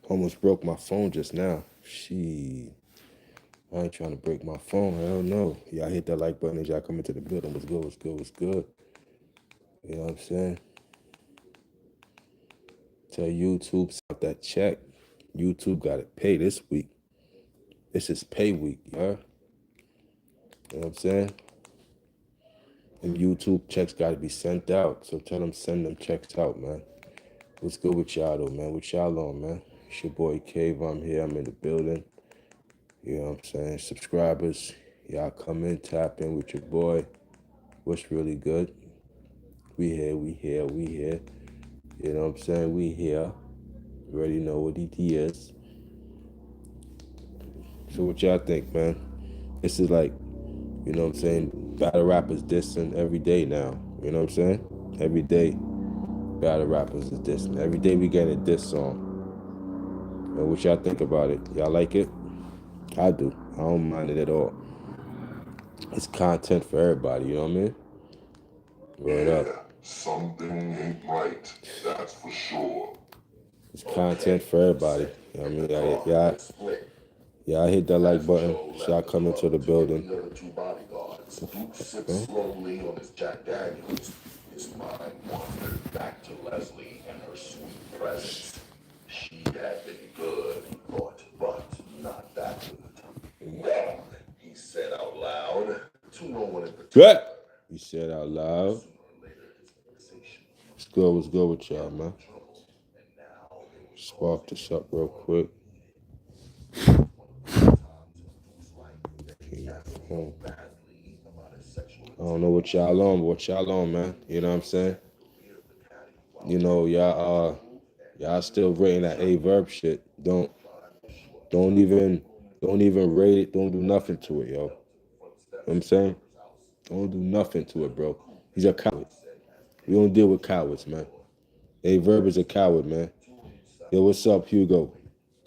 Almost broke my phone just now. She. I ain't trying to break my phone. Hell no. Y'all hit that like button as y'all come into the building. What's good? What's good? What's good? You know what I'm saying? Tell YouTube stop that check. YouTube got to pay this week. This is pay week, yeah. You know what I'm saying? And YouTube checks got to be sent out. So tell them send them checks out, man. What's good with y'all though, man? What y'all on, man? It's your boy Cave. I'm here. I'm in the building. You know what I'm saying? Subscribers, y'all come in, tap in with your boy. What's really good? We here, we here, we here. You know what I'm saying? We here. You already know what it is. So what y'all think, man? This is like, you know what I'm saying? Battle rappers dissing every day now. You know what I'm saying? Every day, battle rappers is dissing. Every day we get a diss song. And what y'all think about it? Y'all like it? I do. I don't mind it at all. It's content for everybody, you know what I mean? Word up. Something ain't right, that's for sure. It's content for everybody. You know what I mean? Yeah, I hit that like button. Y'all come into the building. Sips slowly on his Jack Daniels. His mind wandered back to Leslie and her sweet presence. She had been good, he thought, but not that good. Well, he said out loud to no one in particular. What? He said out loud. What's good? What's good with y'all, man? Spark this up real quick. I don't know what y'all on, but what y'all on, man. You know what I'm saying? You know, y'all still rating that A-Verb shit. Don't even rate it. Don't do nothing to it, yo. You know what I'm saying? Don't do nothing to it, bro. He's a coward. We don't deal with cowards, man. A-Verb is a coward, man. Yo, what's up, Hugo?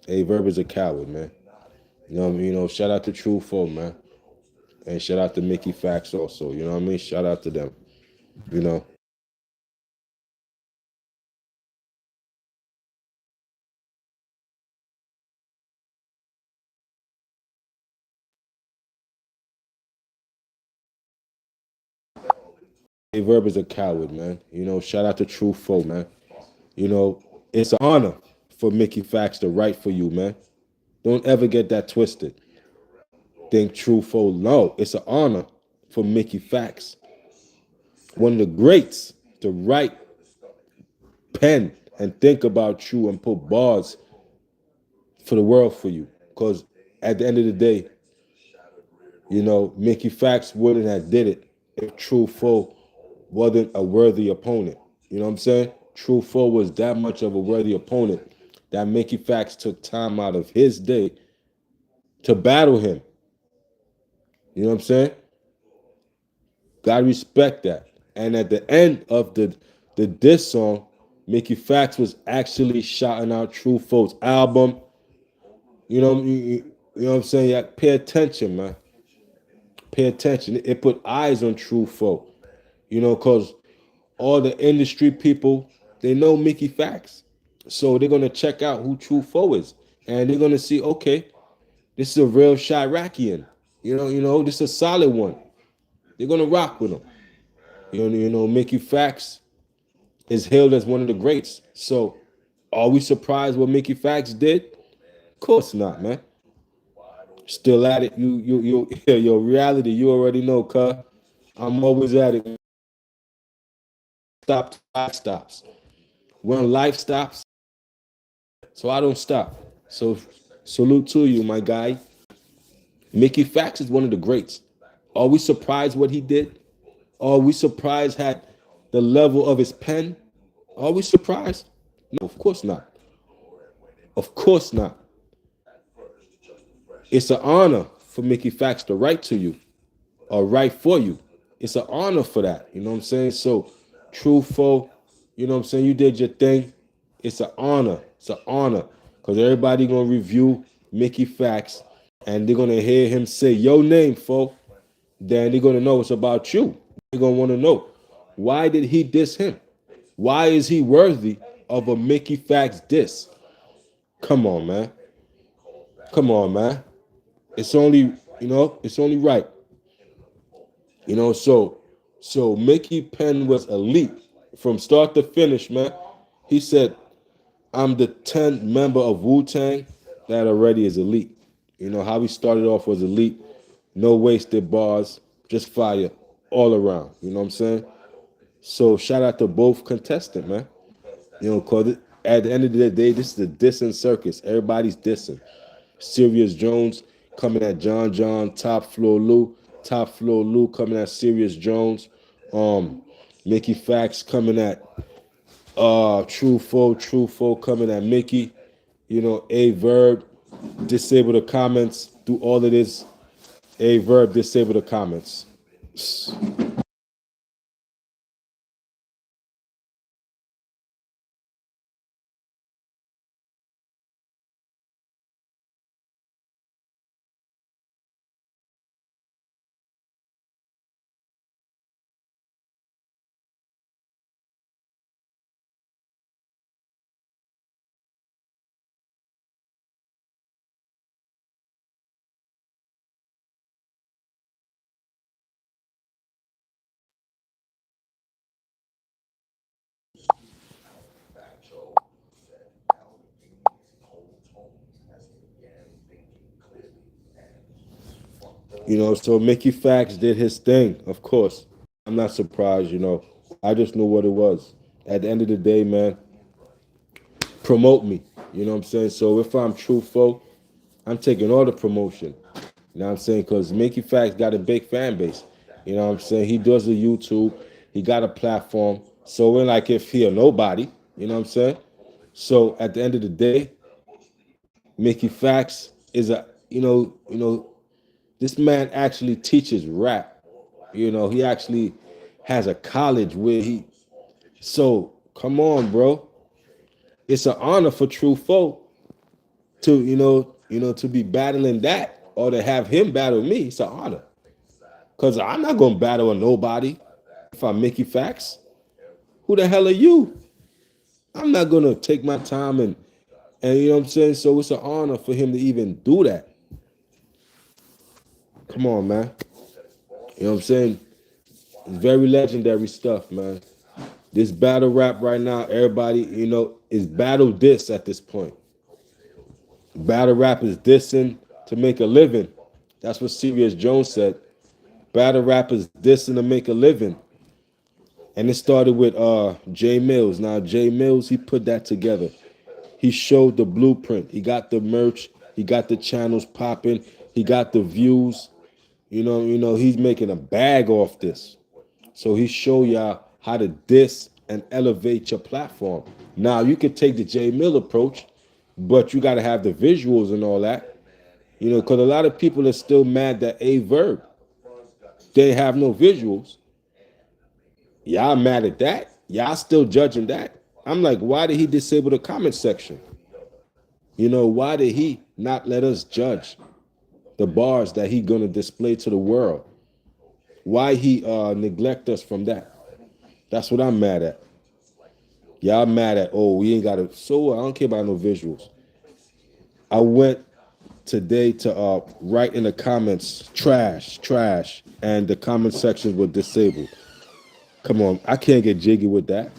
A-Verb is a coward, man. You know what I mean? You know, shout out to True Foe, man. And shout out to Mickey Fax also. You know what I mean? Shout out to them. You know. A-Verb is a coward, man. You know, shout out to True Foe, man. You know, it's an honor for Mickey Fax to write for you, man. Don't ever get that twisted. Think True Foe. No, it's an honor for Mickey Fax, one of the greats, to write pen and think about you and put bars for the world for you. Because at the end of the day, you know, Mickey Fax wouldn't have did it if True Foe wasn't a worthy opponent. You know what I'm saying? True Foe was that much of a worthy opponent that Mickey Fax took time out of his day to battle him. You know what I'm saying? Gotta respect that. And at the end of the diss song, Mickey Fax was actually shouting out True Foe's album. You know what I'm saying? Yeah, pay attention, man. Pay attention. It put eyes on True Foe. You know, because all the industry people, they know Mickey Fax. So they're gonna check out who True Foe is. And they're gonna see, okay, this is a real Chiracian. You know, this is a solid one. They're gonna rock with him. You know, Mickey Fax is hailed as one of the greats. So are we surprised what Mickey Fax did? Of course not, man. Still at it. Your reality, you already know, cuz. I'm always at it. Life stops. When life stops, so I don't stop. So salute to you, my guy. Mickey Fax is one of the greats. Are we surprised what he did? Are we surprised at the level of his pen? Are we surprised? No, of course not. Of course not. It's an honor for Mickey Fax to write to you or write for you. It's an honor for that. You know what I'm saying? So, truthful, you know what I'm saying? You did your thing. It's an honor. It's an honor. Because everybody gonna review Mickey Fax and they're gonna hear him say your name, folks. Then they're gonna know it's about you. They're gonna want to know, why did he diss him? Why is he worthy of a Mickey Fax diss? Come on, man. Come on, man. It's only, it's only right. So Mickey Penn was elite from start to finish, man. He said, I'm the 10th member of Wu-Tang. That already is elite. You know, how he started off was elite. No wasted bars, just fire all around. You know what I'm saying? So shout out to both contestants, man. You know, cause at the end of the day, this is the dissing circus. Everybody's dissing. Serious Jones coming at John, Top Floor Lou coming at Serious Jones. Mickey Fax coming at True Foe coming at Mickey. You know, A Verb, disable the comments, do all of this. A Verb, disable the comments. Facto said Albertini's whole tone as he began thinking clearly and from You know, so Mickey Fax did his thing, of course. I'm not surprised, you know. I just knew what it was. At the end of the day, man, promote me. You know what I'm saying? So if I'm truthful, I'm taking all the promotion. You know what I'm saying? Because Mickey Fax got a big fan base. You know what I'm saying? He does the YouTube. He got a platform. So we're like if he a nobody, you know what I'm saying? So at the end of the day, Mickey Fax is a, this man actually teaches rap. You know, he actually has a college where he, so come on, bro. It's an honor for True Folk to, to be battling that or to have him battle me. It's an honor. Cause I'm not gonna battle a nobody if I'm Mickey Fax. Who the hell are you? I'm not gonna take my time and you know what I'm saying? So it's an honor for him to even do that. Come on, man. You know what I'm saying? It's very legendary stuff, man. This battle rap right now, everybody, is battle diss at this point. Battle rap is dissing to make a living. That's what Serious Jones said. Battle rap is dissing to make a living. And it started with Jay Mills. Now, Jay Mills, he put that together. He showed the blueprint. He got the merch. He got the channels popping. He got the views. He's making a bag off this. So he showed y'all how to diss and elevate your platform. Now you could take the Jay Mill approach, but you got to have the visuals and all that. Because a lot of people are still mad that A Verb, they have no visuals. Y'all mad at that? Y'all still judging that? I'm like, why did he disable the comment section? Why did he not let us judge the bars that he gonna display to the world? Why he neglect us from that? That's what I'm mad at. Y'all mad at, oh, we ain't got it. So I don't care about no visuals. I went today to write in the comments, trash, and the comment sections were disabled. Come on, I can't get jiggy with that.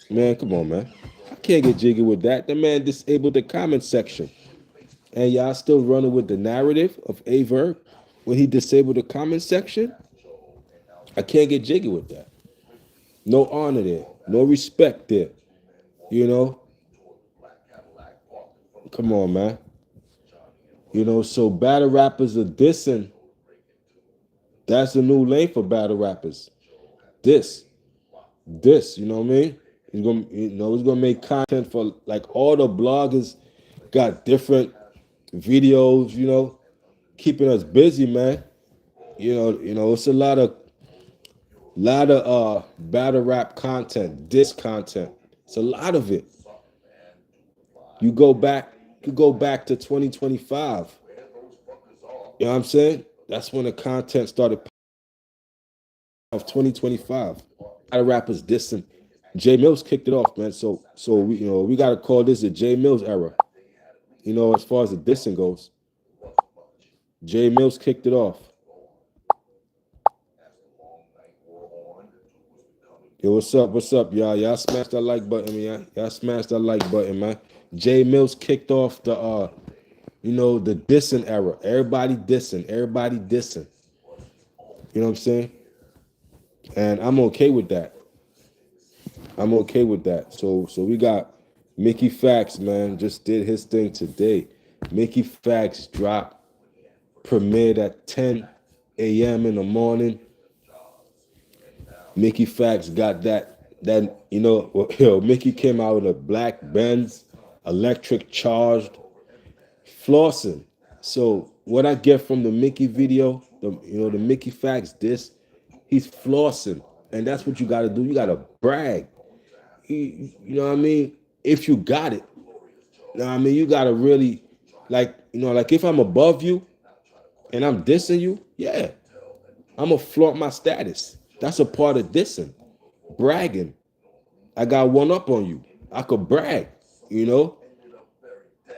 Man, come on, man. I can't get jiggy with that. The man disabled the comment section. And y'all still running with the narrative of A Verb when he disabled the comment section? I can't get jiggy with that. No honor there. No respect there. Come on, man. So battle rappers are dissing. That's the new lane for battle rappers. This, you know what I mean? He's gonna make content for like all the bloggers got different videos, keeping us busy, man. It's a lot of battle rap content, diss content. It's a lot of it. You go back, to 2025. You know what I'm saying? That's when the content started of 2025. A lot of rappers dissing. Jay Mills kicked it off, man. So we gotta call this the Jay Mills era. As far as the dissing goes. Jay Mills kicked it off. Yo, what's up? What's up, y'all? Y'all smash that like button, man. Y'all smash that like button, man. Jay Mills kicked off the dissing era. Everybody dissing. Everybody dissing. You know what I'm saying? And I'm okay with that. I'm okay with that. So we got Mickey Fax, man, just did his thing today. Mickey Fax dropped, premiered at 10 a.m. in the morning. Mickey Fax got Mickey came out with a black Benz, electric charged, flossing. So what I get from the Mickey video, the Mickey Fax disc, he's flossing. And that's what you gotta do. You gotta brag. You know what I mean? If you got it. You know what I mean? You gotta really like if I'm above you and I'm dissing you, yeah, I'm gonna flaunt my status. That's a part of dissing, bragging. I got one up on you. I could brag, you know.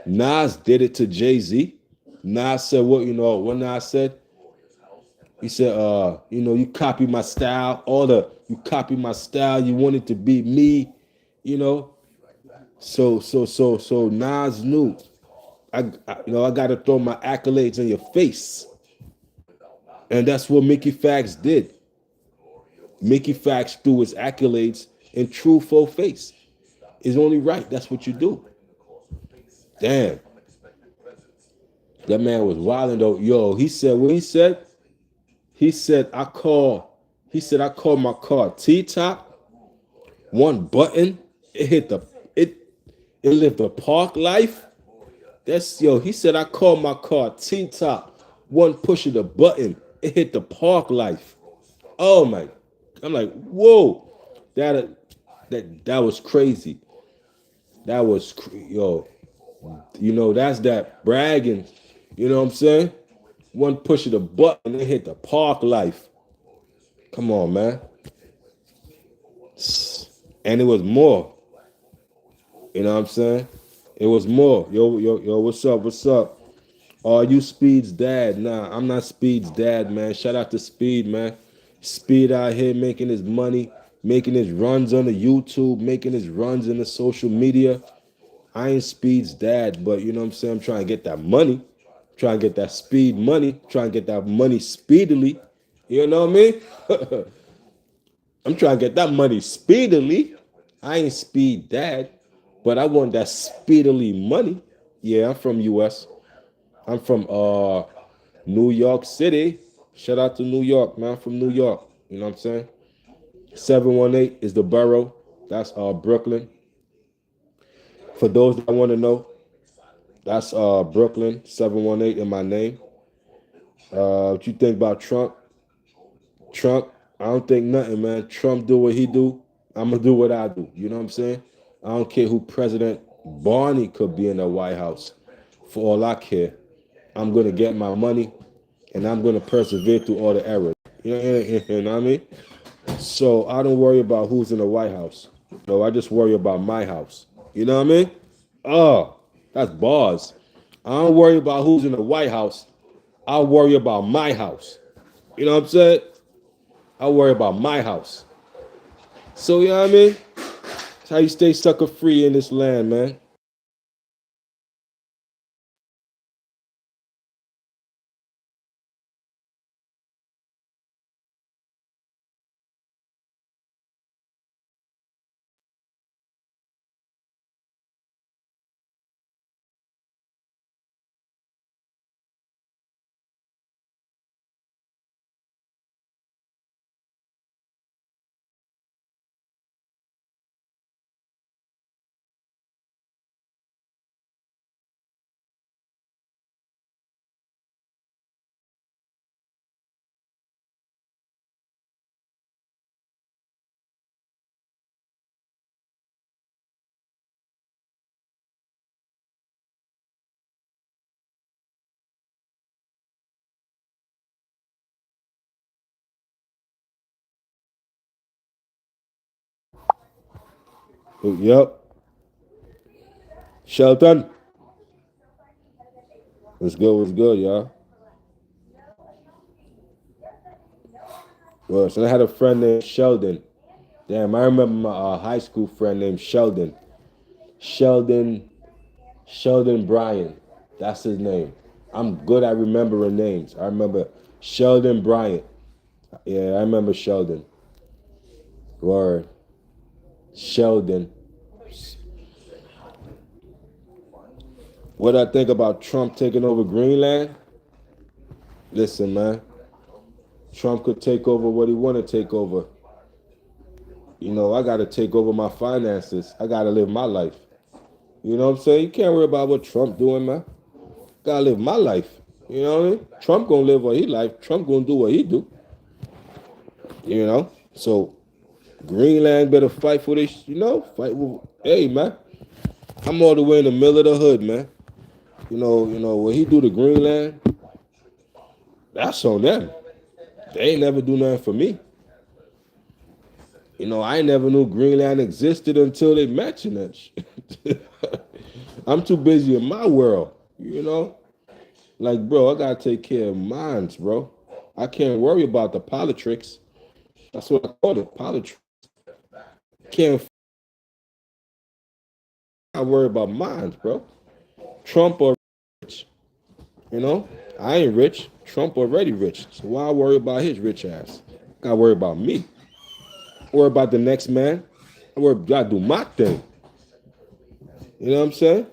Nas did it to Jay-Z. Nas said what Nas said? He said, you copy my style, you copy my style, you want it to be me, you know. So Nas knew I gotta throw my accolades in your face. And that's what Mickey Fax did. Mickey Fax threw his accolades in true full face. It's only right. That's what you do. Damn. That man was wilding though. Yo, he said what he said? He said, I call my car T-top, one button, it lived the park life. He said I call my car T-top, one push of the button, it hit the park life. Oh my, I'm like, whoa. That was crazy. That was that's that bragging. You know what I'm saying? One push of the button, it hit the park life. Come on, man. And it was more. You know what I'm saying? It was more. Yo, what's up? What's up? Are you Speed's dad? Nah, I'm not Speed's dad, man. Shout out to Speed, man. Speed out here making his money, making his runs on the YouTube, making his runs in the social media. I ain't Speed's dad, but you know what I'm saying? I'm trying to get that money. Trying to get that speed money. Trying to get that money speedily. You know what I mean? I'm trying to get that money speedily. I ain't Speed dad, but I want that speedily money. Yeah, I'm from US. I'm from New York City. Shout out to New York, man. I'm from New York. You know what I'm saying? 718 is the borough. That's Brooklyn. For those that want to know, that's Brooklyn, 718 in my name. What you think about Trump? Trump, I don't think nothing, man. Trump do what he do. I'm gonna do what I do. You know what I'm saying? I don't care who President Barney could be in the White House. For all I care, I'm gonna get my money, and I'm gonna persevere through all the errors. You know what I mean? So I don't worry about who's in the White House. No, I just worry about my house. You know what I mean? Oh, that's bars. I don't worry about who's in the White House. I worry about my house. You know what I'm saying? I worry about my house. So, you know what I mean? That's how you stay sucker free in this land, man. Yep. Shelton. What's good? What's good, y'all? Well, so I had a friend named Sheldon. Damn, I remember my high school friend named Sheldon. Sheldon. Sheldon Bryant. That's his name. I'm good at remembering names. I remember Sheldon Bryant. Yeah, I remember Sheldon. Word. Sheldon. What I think about Trump taking over Greenland? Listen, man. Trump could take over what he want to take over. You know, I got to take over my finances. I got to live my life. You know what I'm saying? You can't worry about what Trump doing, man. Got to live my life. You know what I mean? Trump going to live what he life. Trump going to do what he do. You know? So, Greenland better fight for this, you know? Fight with, hey, man. I'm all the way in the middle of the hood, man. You know, what he do to Greenland, that's on them. They ain't never do nothing for me. You know, I never knew Greenland existed until they mentioned it. I'm too busy in my world, you know? Like, bro, I gotta take care of mines, bro. I can't worry about the politics. That's what I call it, politics. Can't worry about mines, bro. Trump or rich, you know? I ain't rich. Trump already rich. So why worry about his rich ass? Gotta worry about me. Worry about the next man. Gotta do my thing. You know what I'm saying?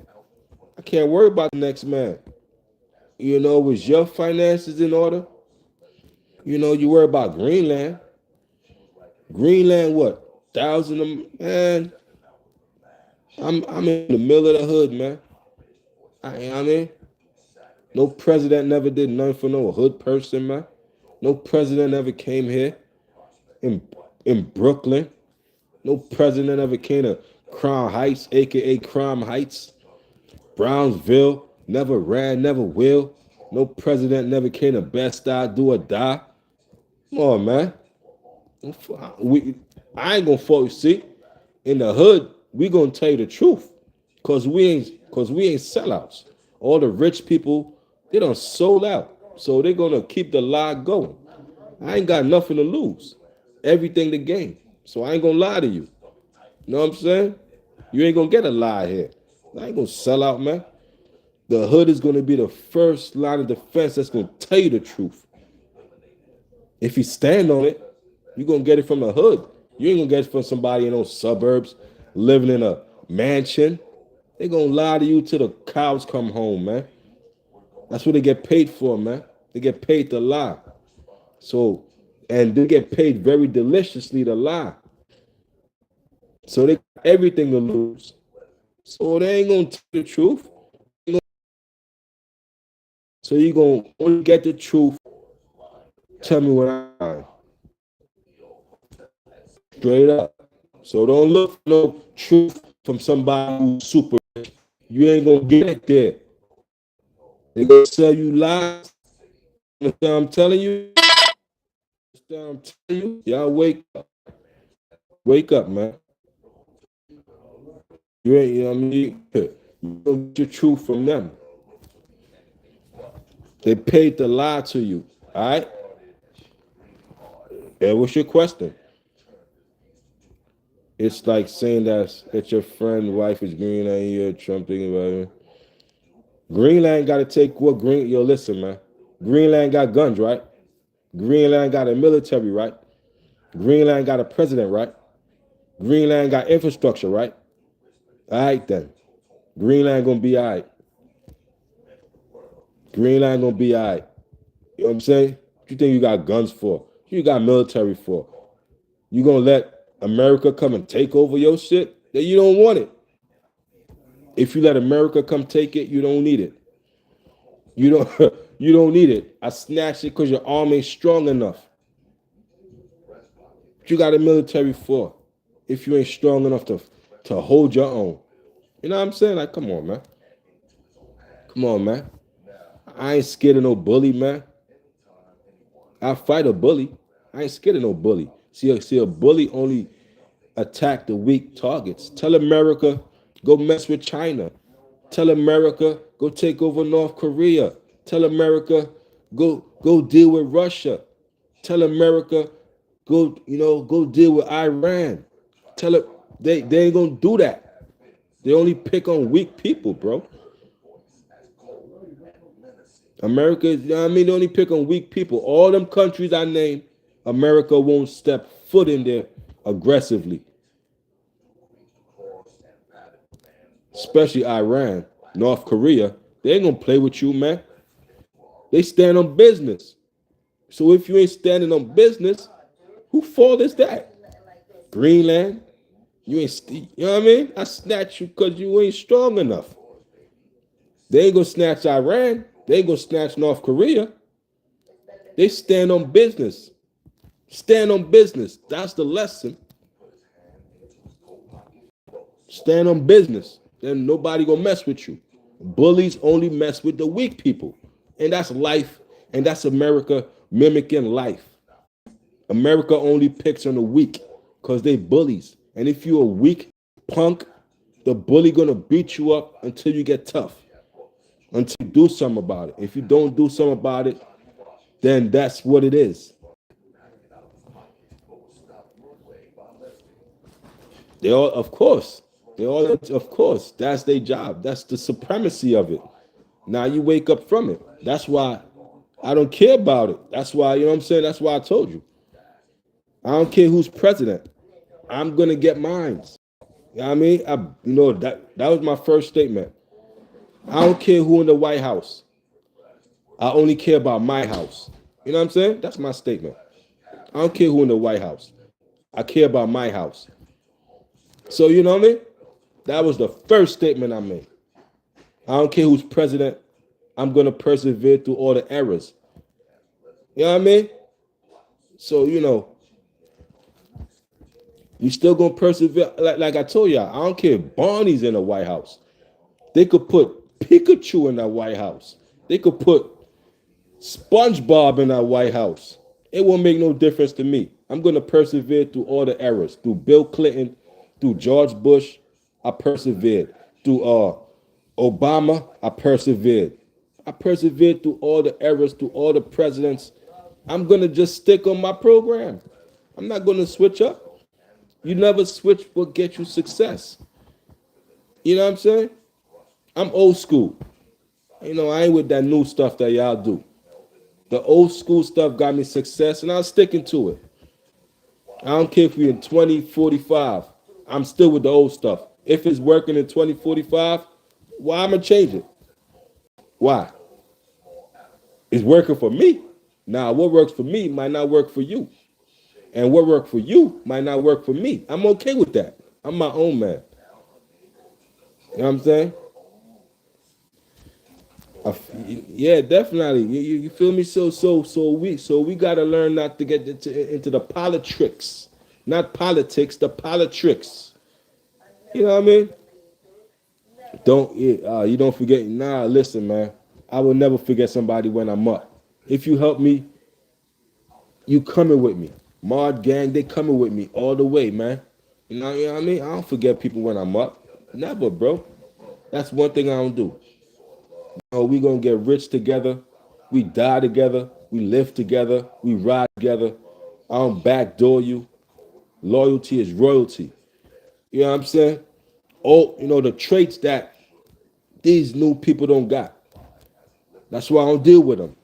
I can't worry about the next man. You know, was your finances in order? You know, you worry about Greenland. Greenland, what? Thousand of man. I'm in the middle of the hood, man. I mean, no president never did nothing for no hood person, man. No president ever came here in in Brooklyn. No president ever came to Crown Heights, aka Crime Heights. Brownsville never ran, never will. No president never came to Bed-Stuy, do or die. Come on, man. I ain't gonna fall. See, in the hood, we gonna tell you the truth, cause we ain't sellouts. All the rich people, they done sold out, so they gonna keep the lie going. I ain't got nothing to lose, everything to gain. So I ain't gonna lie to you. You know what I'm saying? You ain't gonna get a lie here. I ain't gonna sell out, man. The hood is gonna be the first line of defense that's gonna tell you the truth. If you stand on it, you're gonna get it from the hood. You ain't gonna get it from somebody in those suburbs living in a mansion. They gonna lie to you till the cows come home, man. That's what they get paid for, man. They get paid to lie. So, and they get paid very deliciously to lie. So they got everything to lose. So they ain't gonna tell the truth. So you gonna only get the truth. Tell me what I straight up. So don't look for no truth from somebody who's super rich. You ain't gonna get it there. They gonna sell you lies. You know what I'm telling you? I'm telling you, y'all wake up, man. You ain't, you know what I mean? You don't get your truth from them. They paid to lie to you. All right. And what's your question? It's like saying that your friend wife is green and you're Trump thinking about it. Greenland got to take what Green. Yo, listen, man. Greenland got guns, right? Greenland got a military, right? Greenland got a president, right? Greenland got infrastructure, right? All right, then. Greenland gonna be all right. Greenland gonna be all right. You know what I'm saying? What you think you got guns for? What you got military for? You gonna let America come and take over your shit? Then you don't want it. If you let America come take it, you don't need it. You don't you don't need it. I snatched it because your arm ain't strong enough. What you got a military for? If you ain't strong enough to hold your own. You know what I'm saying? Like, come on, man. Come on, man. I ain't scared of no bully, man. I fight a bully. I ain't scared of no bully. See, a bully only attack the weak targets. Tell America, go mess with China. Tell America, go take over North Korea. Tell America, go deal with Russia. Tell America, go deal with Iran. Tell it they ain't gonna do that. They only pick on weak people, bro. America, you know what I mean? They only pick on weak people. All them countries I named, America won't step foot in there aggressively. Especially Iran, North Korea. They ain't gonna play with you, man. They stand on business. So if you ain't standing on business, who fault is that? Greenland? You ain't, you know what I mean? I snatch you because you ain't strong enough. They ain't gonna snatch Iran. They ain't gonna snatch North Korea. They stand on business. Stand on business. That's the lesson. Stand on business. Then nobody gonna mess with you. Bullies only mess with the weak people. And that's life. And that's America mimicking life. America only picks on the weak because they bullies. And if you're a weak punk, the bully gonna beat you up until you get tough. Until you do something about it. If you don't do something about it, then that's what it is. They all, of course, of course, that's their job. That's the supremacy of it. Now you wake up from it. That's why I don't care about it. That's why, you know what I'm saying? That's why I told you. I don't care who's president. I'm gonna get mine. You know what I mean? That was my first statement. I don't care who in the White House. I only care about my house. You know what I'm saying? That's my statement. I don't care who in the White House. I care about my house. So you know what I mean? That was the first statement I made. I don't care who's president. I'm gonna persevere through all the errors. You know what I mean? So you still gonna persevere. Like I told y'all, I don't care if Barney's in the White House. They could put Pikachu in that White House. They could put SpongeBob in that White House. It won't make no difference to me. I'm gonna persevere through all the errors. Through Bill Clinton, through George Bush, I persevered. Through Obama, I persevered. I persevered through all the errors, through all the presidents. I'm gonna just stick on my program. I'm not gonna switch up. You never switch what gets you success. You know what I'm saying? I'm old school. I ain't with that new stuff that y'all do. The old school stuff got me success, and I'm sticking to it. I don't care if we're in 2045. I'm still with the old stuff. If it's working in 2045, why I'm gonna change it? Why? It's working for me. Now, what works for me might not work for you. And what worked for you might not work for me. I'm okay with that. I'm my own man. You know what I'm saying? Yeah, definitely. You feel me? So we gotta learn not to get into the politics, not politics, the politics. You know what I mean? You don't forget. Nah, listen, man. I will never forget somebody when I'm up. If you help me, you coming with me. Mod gang, they coming with me all the way, man. You know what I mean? I don't forget people when I'm up. Never, bro. That's one thing I don't do. We gonna get rich together. We die together. We live together. We ride together. I don't backdoor you. Loyalty is royalty. You know what I'm saying? Oh, the traits that these new people don't got. That's why I don't deal with them.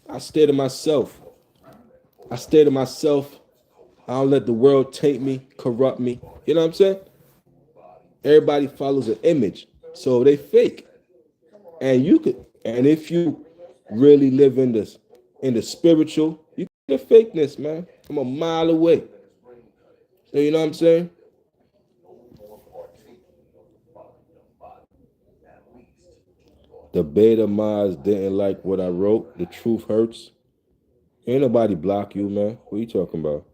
I stay to myself. I stay to myself. I don't let the world taint me, corrupt me. You know what I'm saying? Everybody follows an image, so they fake. And if you really live in the spiritual, you get the fakeness, man. I'm a mile away. So you know what I'm saying? The beta mods didn't like what I wrote. The truth hurts. Ain't nobody block you, man. What are you talking about?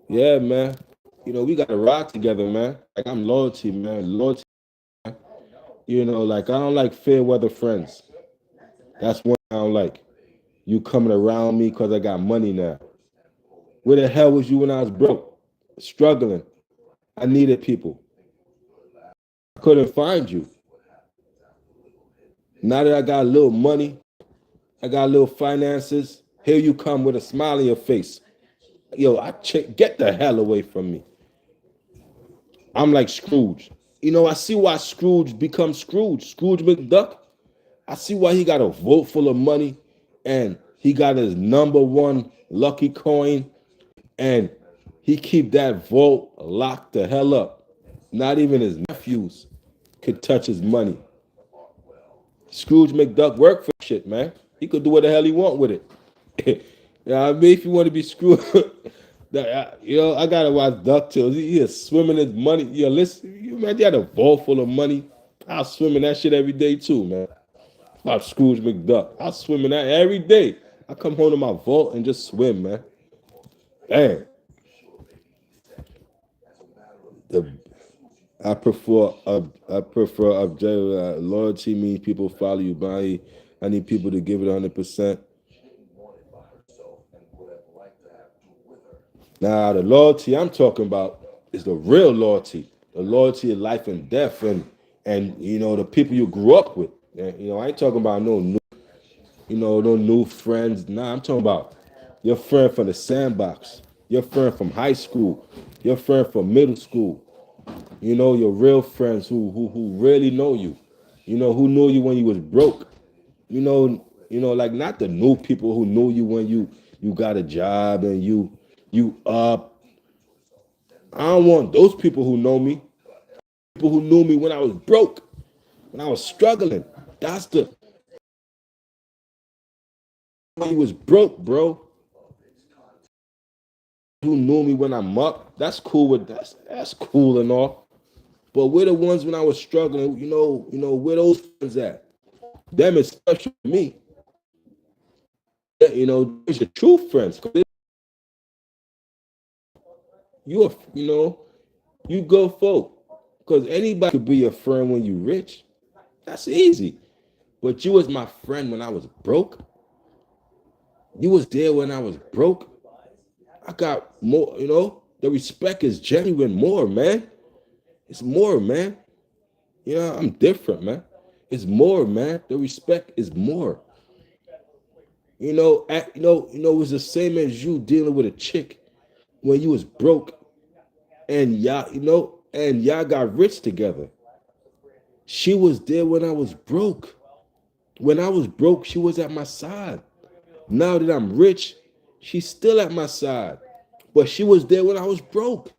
Yeah, man. We got to rock together, man. Like I'm loyalty, man. Loyalty. Like I don't like fair weather friends. That's one I don't like. You coming around me because I got money now. Where the hell was you when I was broke, struggling? I needed people. I couldn't find you. Now that I got a little money, I got a little finances, here you come with a smile on your face. Yo, get the hell away from me. I'm like Scrooge. You know, I see why Scrooge becomes Scrooge. Scrooge McDuck. I see why he got a vault full of money and he got his number one lucky coin and he keep that vault locked the hell up. Not even his nephews could touch his money. Scrooge McDuck worked for shit, man. He could do what the hell he want with it. You know what I mean? If you want to be Scrooge, I gotta watch DuckTales. He is swimming his money. Yo, listen, you man, he had a vault full of money. I swim in that shit every day too, man. I'm Scrooge McDuck. I swim in that every day. I come home to my vault and just swim, man. Damn. I prefer objective loyalty means people follow you, but I need people to give it 100%. Now the loyalty I'm talking about is the real loyalty, the loyalty of life and death, and the people you grew up with. And, I ain't talking about no new friends. Nah, I'm talking about your friend from the sandbox, your friend from high school, your friend from middle school. Your real friends who really know you. Who knew you when you was broke. Like not the new people who knew you when you got a job and you up. I don't want those people who know me. People who knew me when I was broke, when I was struggling. That's the when he was broke, bro. Who knew me when I'm up? That's cool with that's cool and all. But we're the ones when I was struggling, where those friends at? Them is special to me. It's your true friends. You go folk. Because anybody could be your friend when you rich. That's easy. But you was my friend when I was broke. You was there when I was broke. I got more, the respect is genuine more, man. It's more, man. I'm different, man. It's more, man. The respect is more. It was the same as you dealing with a chick when you was broke and y'all got rich together. She was there when I was broke. When I was broke, she was at my side. Now that I'm rich, she's still at my side. But she was there when I was broke.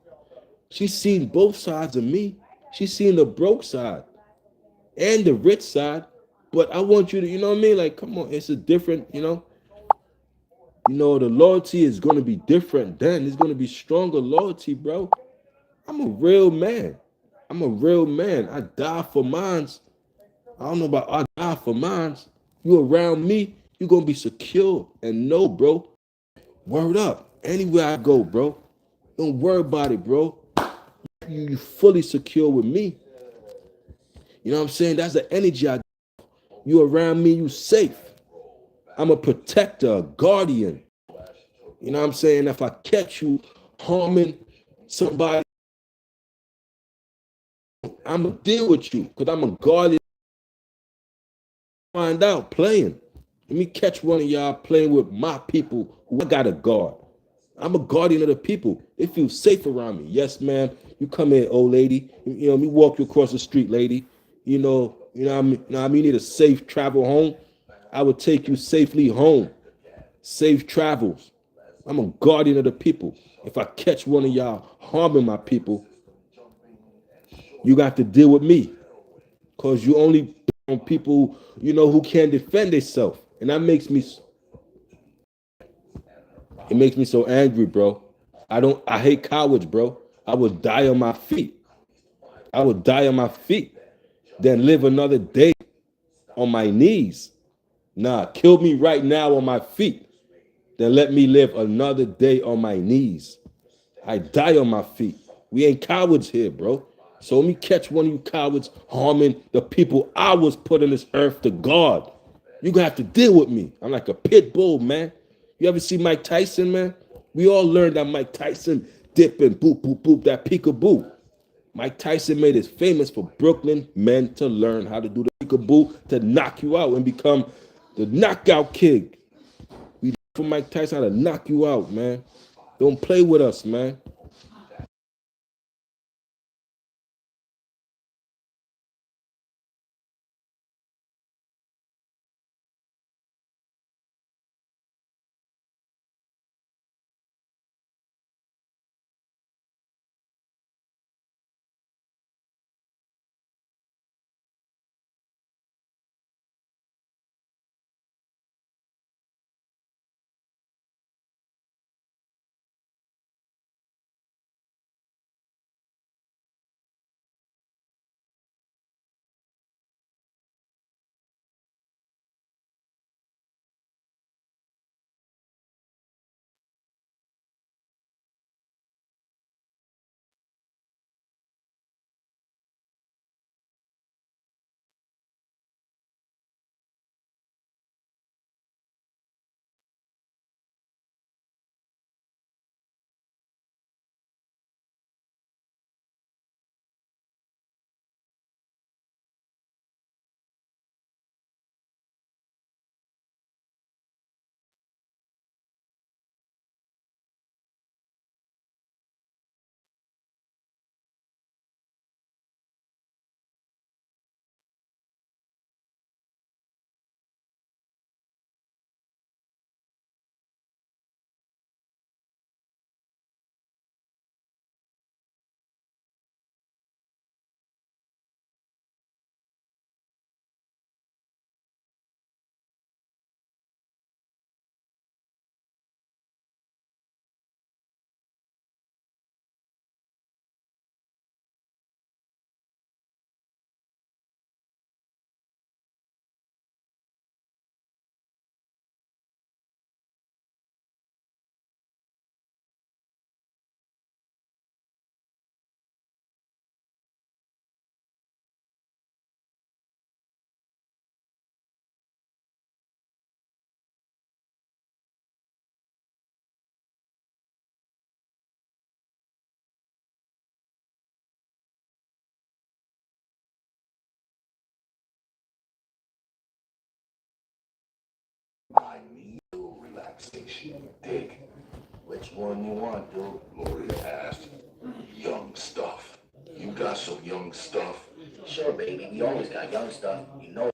She's seen both sides of me. She's seen the broke side and the rich side. But I want you to, you know what I mean? Like, come on, it's a different, the loyalty is going to be different then. It's going to be stronger loyalty, bro. I'm a real man. I'm a real man. I die for mines. I don't know about I die for mines. You around me, you're going to be secure. And no, bro, word up. Anywhere I go, bro, don't worry about it, bro. You fully secure with me. You know what I'm saying? That's the energy I got. You around me, you safe. I'm a protector, a guardian. You know what I'm saying? If I catch you harming somebody, I'm going to deal with you because I'm a guardian. Find out playing. Let me catch one of y'all playing with my people who I got to guard. I'm a guardian of the people. They feel safe around me. Yes, ma'am. You come in, old lady. Me walk you across the street, lady. I mean, you need a safe travel home. I would take you safely home. Safe travels. I'm a guardian of the people. If I catch one of y'all harming my people, you got to deal with me. Because you only on people, who can't defend themselves. And that makes me so angry, bro. I hate cowards, bro. I would die on my feet. I would die on my feet than live another day on my knees. Nah, kill me right now on my feet than let me live another day on my knees. I die on my feet. We ain't cowards here, bro. So let me catch one of you cowards harming the people I was put on this earth to guard. You're going to have to deal with me. I'm like a pit bull, man. You ever see Mike Tyson, man? We all learned that Mike Tyson dip and boop, boop, boop, that peekaboo. Mike Tyson made it famous for Brooklyn men to learn how to do the peekaboo to knock you out and become the knockout king. We for Mike Tyson how to knock you out, man. Don't play with us, man. I need relaxation. Dig. Which one you want, dude? Gloria asked. Young stuff. You got some young stuff? Sure, baby. We always got young stuff. You know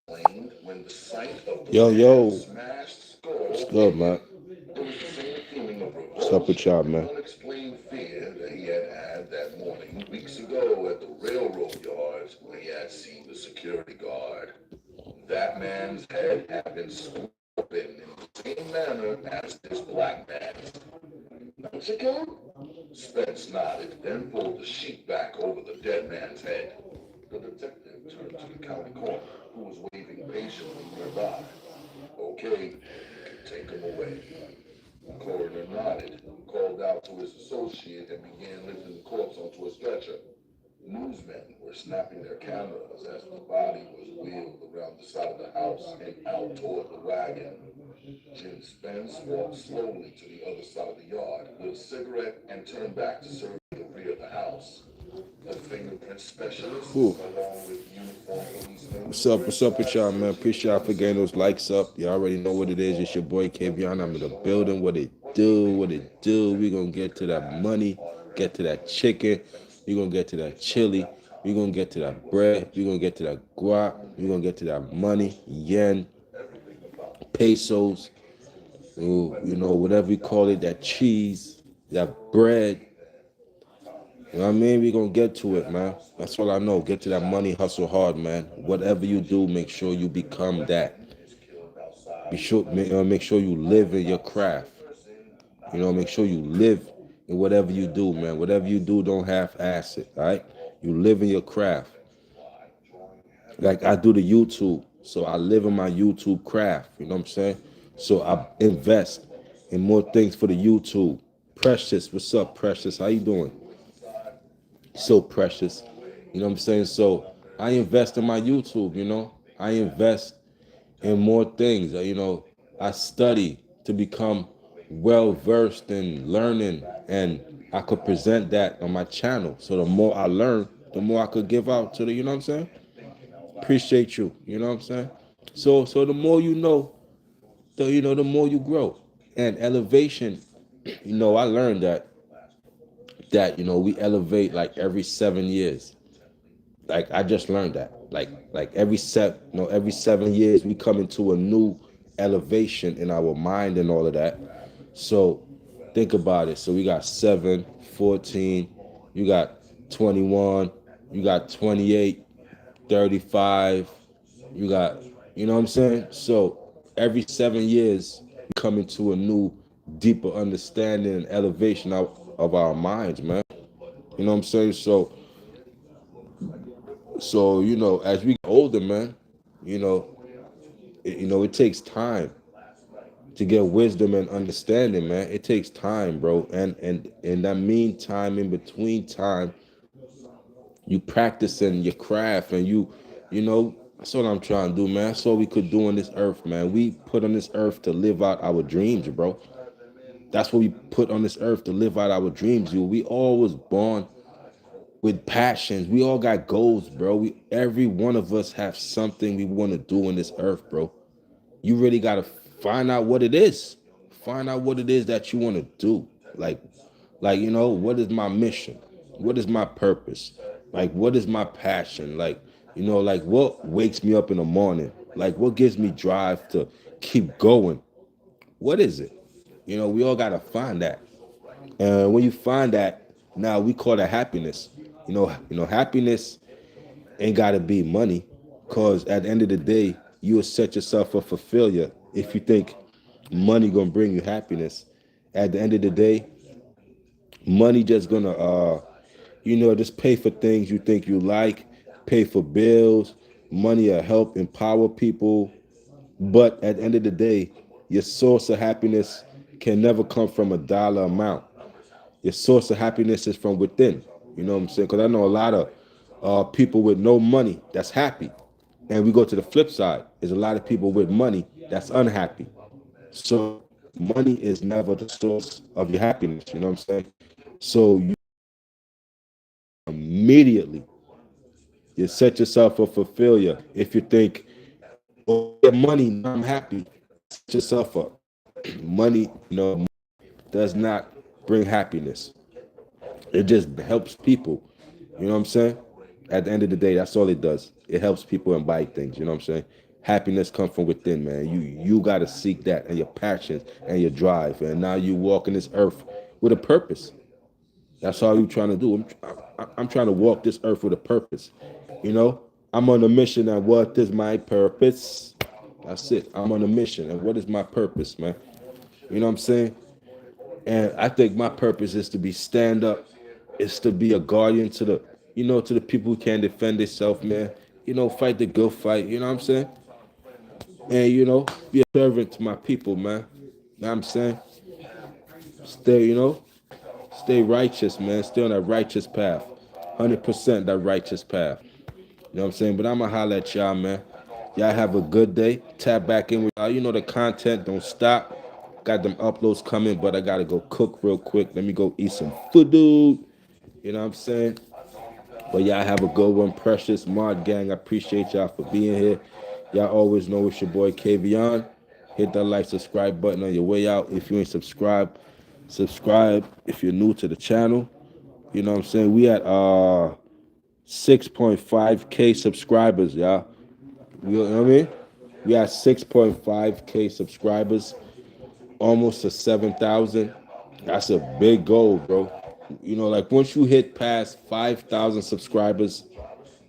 Claimed when the sight of the Yo, smashed skull what's good, man? there was the same feeling of What's up with y'all, man? unexplained fear that he had had that morning weeks ago at the railroad yards when he had seen the security guard. That man's head had been split open in the same manner as this black man's. Mexican? Spence nodded, then pulled the sheet back over the dead man's head. The detective turned to the county coroner, who was waving patiently nearby. Okay, you can take him away. The coroner nodded, called out to his associate, and began lifting the corpse onto a stretcher. Newsmen were snapping their cameras as the body was wheeled around the side of the house and out toward the wagon. Jim Spence walked slowly to the other side of the yard, lit a cigarette, and turned back to survey the rear of the house. The fingerprint specialist, Ooh. along with uniformed policemen. What's up with y'all, man? Appreciate y'all for getting those likes up. You already know what it is. It's your boy Kavion. I'm in the building. What it do. We gonna get to that money, get to that chicken. We gonna get to that chili. We gonna get to that bread. We gonna get to that guap. We gonna get to that money, yen, pesos. Ooh, you know, whatever you call it, that cheese, that bread. You know what I mean? We gonna get to it, man. That's all I know. Get to that money, hustle hard, man. Whatever you do, make sure you become that. Make sure you live in your craft. You know, make sure you live in whatever you do, man. Whatever you do, don't half-ass it, all right? You live in your craft. Like I do the YouTube, so I live in my YouTube craft. You know what I'm saying? So I invest in more things for the YouTube. Precious, what's up, Precious? How you doing? So precious. You know what I'm saying? So I invest in my YouTube, you know. I invest in more things. You know, I study to become well versed in learning, and I could present that on my channel. So the more I learn, the more I could give out to the, you know what I'm saying? Appreciate you. You know what I'm saying? So the more you know, the more you grow. And elevation, you know, I learned that we elevate like every 7 years. Like I just learned that. Like every 7 years we come into a new elevation in our mind and all of that. So think about it. So we got 7, 14, you got 21, you got 28, 35, you got, you know what I'm saying? So every 7 years we come into a new deeper understanding and elevation of our minds, man. You know what I'm saying? So you know, as we get older, man, you know, it takes time to get wisdom and understanding, man. It takes time, bro. And that meantime, in between time, you practicing your craft, and you know, that's what I'm trying to do, man. That's all we could do on this earth, man. We put on this earth to live out our dreams, bro. That's what we put on this earth, to live out our dreams. We all was born with passions. We all got goals, bro. Every one of us have something we want to do on this earth, bro. You really got to find out what it is. Find out what it is that you want to do. Like, you know, what is my mission? What is my purpose? Like, what is my passion? Like, you know, like what wakes me up in the morning? Like, what gives me drive to keep going? What is it? You know, we all got to find that. And when you find that, now we call that happiness. Happiness ain't gotta be money, cause at the end of the day, you will set yourself up for failure if you think money gonna bring you happiness. At the end of the day, money just gonna just pay for things you think you like, pay for bills. Money will help empower people, but at the end of the day, your source of happiness can never come from a dollar amount. Your source of happiness is from within. You know what I'm saying? Because I know a lot of people with no money that's happy. And we go to the flip side. There's a lot of people with money that's unhappy. So money is never the source of your happiness. You know what I'm saying? So you immediately you set yourself up for failure if you think, oh, get money, now I'm happy. Set yourself up. Money, does not bring happiness. It just helps people. You know what I'm saying? At the end of the day, that's all it does. It helps people and buy things. You know what I'm saying? Happiness comes from within, man. You got to seek that and your passions and your drive. And now you walk in this earth with a purpose. That's all you're trying to do. I'm trying to walk this earth with a purpose. You know, I'm on a mission, and what is my purpose? That's it. I'm on a mission, and what is my purpose, man? You know what I'm saying? And I think my purpose is to be stand up, is to be a guardian to the, to the people who can't defend themselves, man. Fight the good fight. You know what I'm saying? And be a servant to my people, man. You know what I'm saying? Stay, stay righteous, man. Stay on that righteous path. 100% that righteous path. You know what I'm saying? But I'm going to holler at y'all, man. Y'all have a good day. Tap back in with y'all. The content don't stop. Got them uploads coming, but I got to go cook real quick. Let me go eat some food. You know what I'm saying? But y'all have a good one. Precious Mod Gang, I appreciate y'all for being here. Y'all always know it's your boy Kavion. Hit that like, subscribe button on your way out. If you ain't subscribed, subscribe if you're new to the channel. You know what I'm saying? We at 6.5K subscribers, y'all. You know what I mean? We at 6.5K subscribers, almost to 7,000. That's a big goal, bro. Like once you hit past 5,000 subscribers,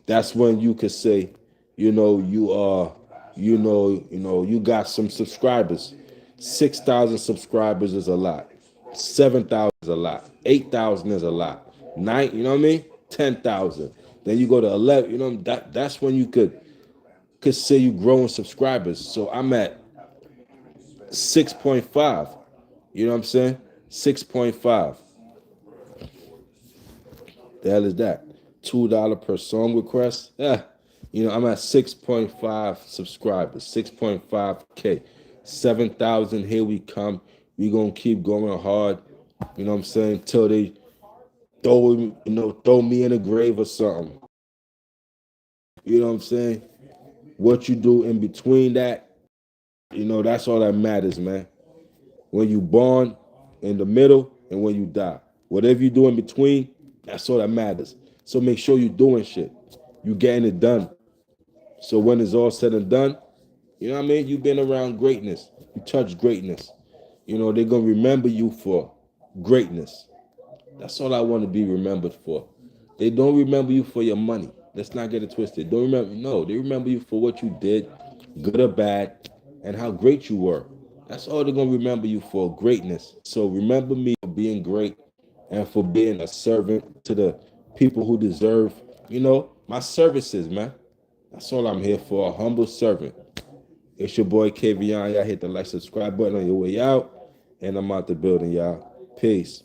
that's when you could say, you are, you got some subscribers. 6,000 subscribers is a lot. 7,000 is a lot. 8,000 is a lot. 9, you know what I mean? 10,000. Then you go to 11. That's when you could say you growing subscribers. So I'm at 6.5. You know what I'm saying? 6.5. The hell is that? $2 per song request? Yeah. I'm at 6.5 subscribers, 6.5K. 7,000, here we come. We gonna keep going hard. You know what I'm saying? Till they throw me in a grave or something. You know what I'm saying? What you do in between that, that's all that matters, man. When you born, in the middle, and when you die. Whatever you do in between, that's all that matters. So make sure you're doing shit. You getting it done. So when it's all said and done, you know what I mean? You've been around greatness. You touch greatness. They're going to remember you for greatness. That's all I want to be remembered for. They don't remember you for your money. Let's not get it twisted. Don't remember. No, they remember you for what you did, good or bad, and how great you were. That's all they're going to remember you for, greatness. So remember me for being great and for being a servant to the people who deserve, my services, man. That's all I'm here for, a humble servant. It's your boy Kavion. Y'all hit the like, subscribe button on your way out. And I'm out the building, y'all. Peace.